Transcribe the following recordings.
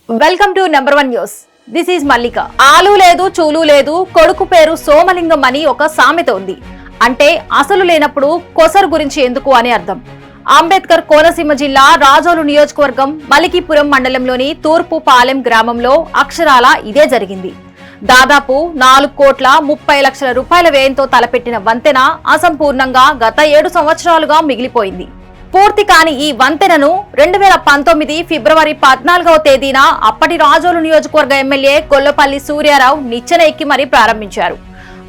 Welcome to number 1 news. This is Mallika. ఆలు లేదు చూలు లేదు, కొడుకు పేరు సోమలింగం అని ఒక సామెత ఉంది. అంటే అసలు లేనప్పుడు కొసరు గురించి ఎందుకు అని అర్థం. అంబేద్కర్ కోనసీమ జిల్లా రాజోలు నియోజకవర్గం మలికిపురం మండలంలోని తూర్పు పాలెం గ్రామంలో అక్షరాల ఇదే జరిగింది. దాదాపు 4,30,00,000 రూపాయల వ్యయంతో తలపెట్టిన వంతెన అసంపూర్ణంగా గత 7 సంవత్సరాలుగా మిగిలిపోయింది. పూర్తి కాని ఈ వంతెనను 2019 ఫిబ్రవరి 14వ తేదీన అప్పటి రాజోలు నియోజకవర్గ ఎమ్మెల్యే గొల్లపల్లి సూర్యారావు నిచ్చెన ఎక్కి మరీ ప్రారంభించారు.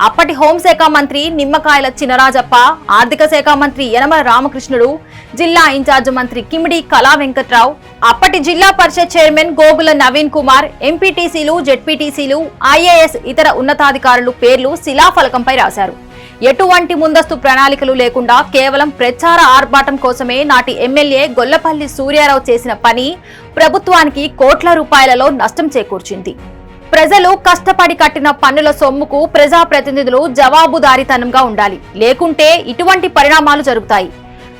అప్పటి హోంశాఖ మంత్రి నిమ్మకాయల చినరాజప్ప, ఆర్థిక శాఖ మంత్రి యనమల రామకృష్ణుడు, జిల్లా ఇన్ఛార్జ్ మంత్రి కిమిడి కళా వెంకట్రావు, అప్పటి జిల్లా పరిషత్ చైర్మన్ గోగుల నవీన్ కుమార్, ఎంపీటీసీలు, జెడ్పీటీసీలు, ఐఏఎస్, ఇతర ఉన్నతాధికారులు పేర్లు శిలాఫలకంపై రాశారు. ఎటువంటి ముందస్తు ప్రణాళికలు లేకుండా కేవలం ప్రచార ఆర్భాటం కోసమే నాటి ఎమ్మెల్యే గొల్లపల్లి సూర్యారావు చేసిన పని ప్రభుత్వానికి కోట్ల రూపాయలలో నష్టం చేకూర్చింది. ప్రజలు కష్టపడి కట్టిన పన్నుల సొమ్ముకు ప్రజాప్రతినిధులు జవాబుదారీతనంగా ఉండాలి, లేకుంటే ఇటువంటి పరిణామాలు జరుగుతాయి.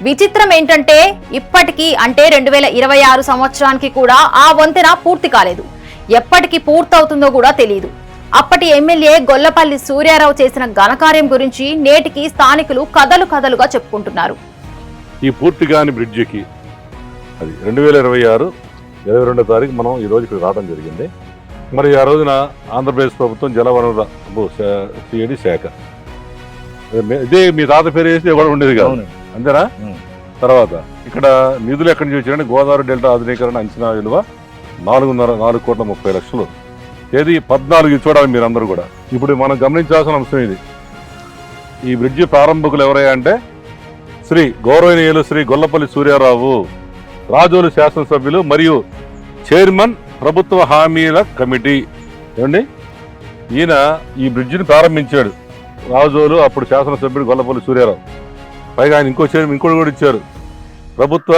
విచిత్రం ఏంటంటే ఇప్పటికీ అంటే 2026 సంవత్సరానికి కూడా ఆ వంతెన పూర్తి కాలేదు. ఎప్పటికి పూర్తవుతుందో కూడా తెలియదు. అప్పటి ఎమ్మెల్యే గొల్లపల్లి సూర్యారావు చేసిన ఘనకార్యం గురించి నేటికి స్థానికులు కథలుగా చెప్పుకుంటున్నారు. ఈ పూర్తి కాని బ్రిడ్జికి అది 2026 22వ తారీఖు మనం ఈ రోజు ఇక్కడ రావడం జరిగింది. మరి ఆ రోజున ఆంధ్రప్రదేశ్ ప్రభుత్వం జలవనరుల సిఐడి శాఖ ఇదే మీ తాత పేరు వేసి కూడా ఉండేది కాదు, అంతేనా? తర్వాత ఇక్కడ నిధులు ఎక్కడి నుంచి వచ్చారంటే గోదావరి డెల్టా ఆధునీకరణ అంచనా విలువ 4,30,00,000. తేదీ 14 చూడాలి మీరందరూ కూడా. ఇప్పుడు మనం గమనించాల్సిన అంశం ఇది. ఈ బ్రిడ్జి ప్రారంభకులు ఎవరయ్యా అంటే శ్రీ గౌరవనీయులు శ్రీ గొల్లపల్లి సూర్యారావు, రాజోలు శాసనసభ్యులు మరియు చైర్మన్ ప్రభుత్వ హామీల కమిటీ. ఏమండి, ఈయన ఈ బ్రిడ్జిని ప్రారంభించాడు. రాజోలు అప్పుడు శాసనసభ్యుడు గొల్లపల్లి సూర్యారావు. పైగా ఆయన ఇంకో చైర్మన్ ఇంకోటి కూడా ఇచ్చారు, ప్రభుత్వ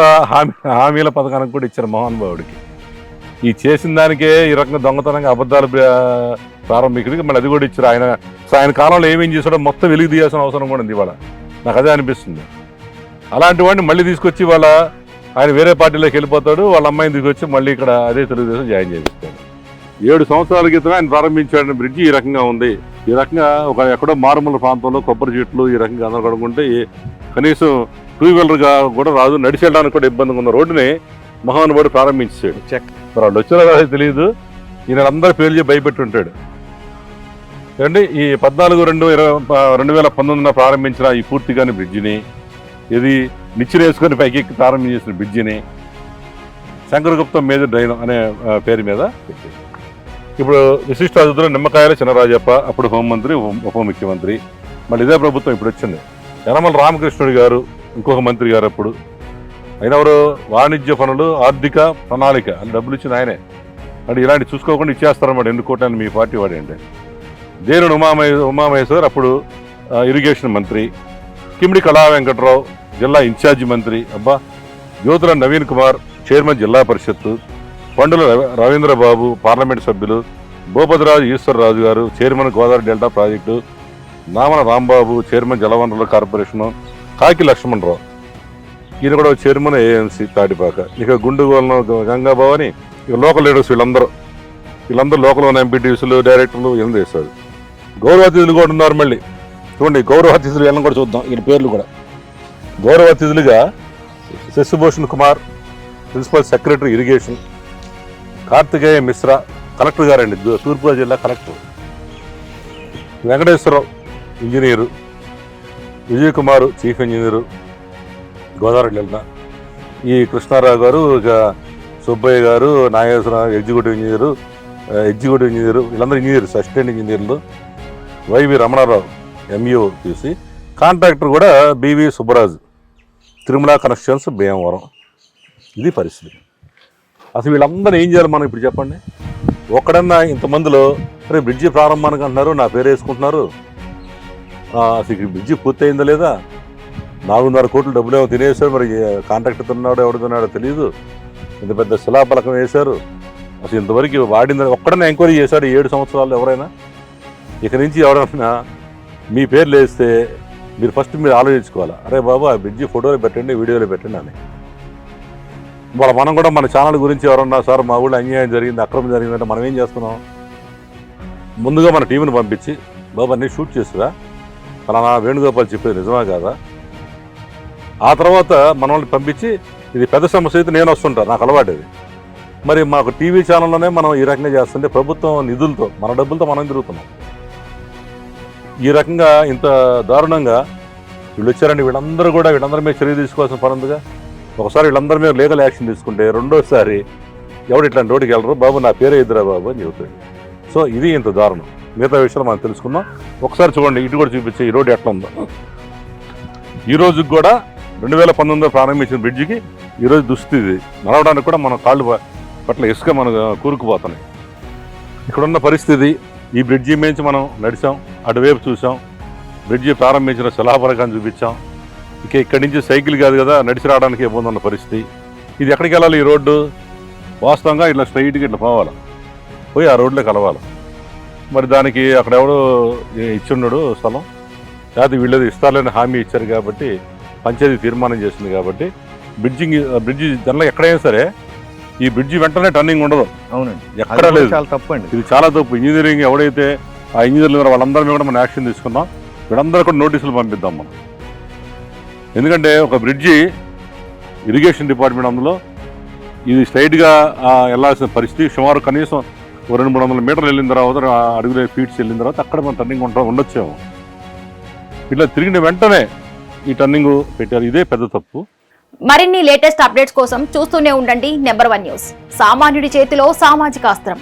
హామీల పథకానికి కూడా ఇచ్చారు మహానుభావుడికి. ఈ చేసిన దానికే ఈ రకంగా దొంగతనంగా అబద్ధాలు ప్రారంభికుడికి మళ్ళీ అది కూడా ఇచ్చారు. ఆయన కాలంలో ఏమేం చేశాడో మొత్తం వెలికి తీయాల్సిన అవసరం కూడా ఉంది. ఇవాళ నాకు అదే అనిపిస్తుంది. అలాంటి వాడిని మళ్ళీ తీసుకొచ్చి ఆయన వేరే పార్టీలోకి వెళ్ళిపోతాడు, వాళ్ళ అమ్మాయిని తీసుకొచ్చి మళ్ళీ ఇక్కడ అదే తెలుగుదేశం జాయిన్ చేపిస్తాడు. 7 సంవత్సరాల క్రితమే ఆయన ప్రారంభించాడు బ్రిడ్జి. ఈ రకంగా ఉంది. ఈ రకంగా ఎక్కడో మారుమూల ప్రాంతంలో కొబ్బరి చెట్లు ఈ రకంగా అందరూ కడుకుంటే కనీసం 2 వీలర్గా కూడా రాదు, నడిచి వెళ్ళడానికి కూడా ఇబ్బందిగా ఉన్న రోడ్డుని మహానుభావుడు ప్రారంభించాడు. మరి వాళ్ళు వచ్చినా తెలియదు, ఈయన అందరూ పేర్లు భయపెట్టి ఉంటాడు. ఏమండి, ఈ 14/2/2019 ప్రారంభించిన ఈ పూర్తిగాని బ్రిడ్జిని, ఇది నిచ్చినేసుకొని పైకి ప్రారంభం చేసిన బ్రిడ్జిని శంకరగుప్తం మేజర్ డ్రైన్ అనే పేరు మీద పెట్టారు. ఇప్పుడు విశిష్ట అతిథులు నిమ్మకాయల చినరాజప్ప, అప్పుడు హోంమంత్రి, ఉప ముఖ్యమంత్రి. మళ్ళీ ఇదే ప్రభుత్వం ఇప్పుడు వచ్చింది. యనమల రామకృష్ణుడు గారు ఇంకొక మంత్రి గారు. అప్పుడు ఆయన ఎవరు, వాణిజ్య పనులు, ఆర్థిక ప్రణాళిక అని డబ్బులు ఇచ్చింది ఆయనే. అంటే ఇలాంటి చూసుకోకుండా ఇచ్చేస్తారన్నమాట. ఎన్నుకోవటాన్ని మీ పార్టీ వాడేంటి. దేనుడు ఉమామహేశ్వర్ అప్పుడు ఇరిగేషన్ మంత్రి. కిమిడి కళా వెంకట్రావు జిల్లా ఇన్ఛార్జి మంత్రి. జ్యోతుల నవీన్ కుమార్ చైర్మన్ జిల్లా పరిషత్తు. పండుల రవీంద్రబాబు పార్లమెంట్ సభ్యులు. భూపతిరాజు ఈశ్వరరాజు గారు chairman Godavari delta project. Namana Rambabu chairman జలవనరుల కార్పొరేషను. కాకి లక్ష్మణరావు ఈయన కూడా చైర్మన్ ఏఎన్సీ తాటిపాక. ఇక గుండుగోలను గంగాభవాని, ఇక లోకల్ లీడర్స్ వీళ్ళందరూ లోకల్ ఉన్న ఎంపీటీసీలు, డైరెక్టర్లు వీళ్ళని చేస్తారు. గౌరవ అతిథులు కూడా ఉన్నారు. మళ్ళీ చూడండి, గౌరవ అతిథులు వీళ్ళని కూడా చూద్దాం. ఈయన పేర్లు కూడా గౌరవ అతిథులుగా Shashibhushan Kumar principal secretary irrigation. Kartikeya Mishra collector గారండి, తూర్పుగోదావరి జిల్లా collector. Venkateswararao engineer. Vijay Kumar chief engineer Godavari delta. ఈ కృష్ణారావు గారు, ఇక సుబ్బయ్య గారు, నాగేశ్వరరావు ఎగ్జిక్యూటివ్ ఇంజనీరు. వీళ్ళందరూ ఇంజనీర్స్, అసిస్టెంట్ ఇంజనీర్లు. వైవి రమణారావు ఎంయూ చూసి. కాంట్రాక్టర్ కూడా బివి సుబ్బరాజు, తిరుమల కనెక్షన్స్, భీమవరం. ఇది పరిస్థితి. అసలు వీళ్ళందరూ ఏం చేయాలి మనం ఇప్పుడు చెప్పండి. ఒక్కడన్నా ఇంతమందిలో అరే బ్రిడ్జి ప్రారంభానికి అంటున్నారు, నా పేరు వేసుకుంటున్నారు. అసలు ఈ బ్రిడ్జి పూర్తయిందా లేదా? 4.5 కోట్లు డబ్బులేమో తినేసారు. మరి కాంట్రాక్టర్ తిన్నాడో ఎవడుతున్నాడో తెలియదు. ఇంత పెద్ద శిలాపలకం వేశారు. అసలు ఇంతవరకు వాడిందని ఒక్కడన్నా ఎంక్వైరీ చేశాడు 7 సంవత్సరాలు ఎవరైనా? ఇక నుంచి ఎవరైనా మీ పేర్లు వేస్తే మీరు ఫస్ట్ ఆలోచించుకోవాలి, అరే బాబు ఆ బ్రిడ్జి ఫోటోలు పెట్టండి, వీడియోలు పెట్టండి అని. మనం కూడా మన ఛానల్ గురించి ఎవరన్నా సార్ మా ఊళ్ళో అన్యాయం జరిగింది, అక్రమం జరిగిందంటే మనం ఏం చేస్తున్నాం? ముందుగా మన టీంని పంపించి బాబు అన్నీ షూట్ చేస్తురా, ఫలానా వేణుగోపాల్ చెప్పేది నిజమా కాదా? ఆ తర్వాత మనల్ని పంపించి ఇది పెద్ద సమస్య అయితే నేను వస్తుంటాను, నాకు అలవాటు ఇది. మరి మాకు టీవీ ఛానల్లోనే మనం ఈ రకంగా చేస్తుంటే ప్రభుత్వం నిధులతో మన డబ్బులతో మనం తిరుగుతున్నాం. ఈ రకంగా ఇంత దారుణంగా వీళ్ళు వచ్చారండి, వీళ్ళందరి మీద చర్య తీసుకోవాల్సిన పనుందిగా. ఒకసారి వీళ్ళందరి మీద లీగల్ యాక్షన్ తీసుకుంటే రెండోసారి ఎవడు ఇట్లాంటి రోడ్డుకి వెళ్ళరు, బాబు నా పేరే ఇద్దరా బాబు అని చెబుతాడు. సో ఇది ఇంత దారుణం. మిగతా విషయాలు మనం తెలుసుకుందాం. ఒకసారి చూడండి, ఇటు కూడా చూపించే ఈ రోడ్డు ఎట్లా ఉందో. ఈ రోజుకి కూడా 2019లో ప్రారంభించిన బ్రిడ్జికి ఈరోజు దుస్థితి. నడవడానికి కూడా మన కాళ్ళు పట్ల ఇసుక మనం కూరుకుపోతున్నాయి. ఇక్కడున్న పరిస్థితి, ఈ బ్రిడ్జి మేంచి మనం నడిచాం, అటువైపు చూసాం, బ్రిడ్జి ప్రారంభించిన శిలాఫలకాన్ని చూపించాం. ఇక ఇక్కడి నుంచి సైకిల్ కాదు కదా, నడిచి రావడానికి ఇబ్బంది ఉన్న పరిస్థితి. ఇది ఎక్కడికి వెళ్ళాలి? ఈ రోడ్డు వాస్తవంగా ఇట్లా స్ట్రైట్గా ఇట్లా పోవాలి, పోయి ఆ రోడ్లో కలవాలి. మరి దానికి అక్కడ ఎవడో ఇచ్చున్నాడు స్థలం, లేకపోతే వీళ్ళది ఇస్తారని హామీ ఇచ్చారు కాబట్టి పంచాయతీ తీర్మానం చేసింది కాబట్టి బ్రిడ్జి దానిలో ఎక్కడైనా సరే ఈ బ్రిడ్జి వెంటనే టర్నింగ్ ఉండదు. అవునండి, ఎక్కడ లేదు. చాలా తప్పండి, ఇది చాలా తప్పు. ఇంజనీరింగ్ ఎవడైతే ఆ ఇంజనీర్లు వాళ్ళందరి మీద కూడా మనం యాక్షన్ తీసుకున్నాం. వీళ్ళందరూ కూడా నోటీసులు పంపిద్దాం మనం. ఎందుకంటే ఒక బ్రిడ్జి ఇరిగేషన్ డిపార్ట్మెంట్, అందులో ఇది స్ట్రైట్గా వెళ్ళాల్సిన పరిస్థితి. సుమారు కనీసం 200-300 మీటర్లు వెళ్ళిన తర్వాత, అడుగులే ఫీట్స్ వెళ్ళిన తర్వాత అక్కడ మనం టర్నింగ్ ఉండొచ్చేమో. ఇట్లా తిరిగిన వెంటనే ఈ టర్నింగ్ పెట్టారు. ఇదే పెద్ద తప్పు. మరిన్ని లేటెస్ట్ అప్డేట్స్ కోసం చూస్తూనే ఉండండి నెంబర్ 1 న్యూస్. సామాన్యుడి చేతిలో సామాజిక అస్త్రం.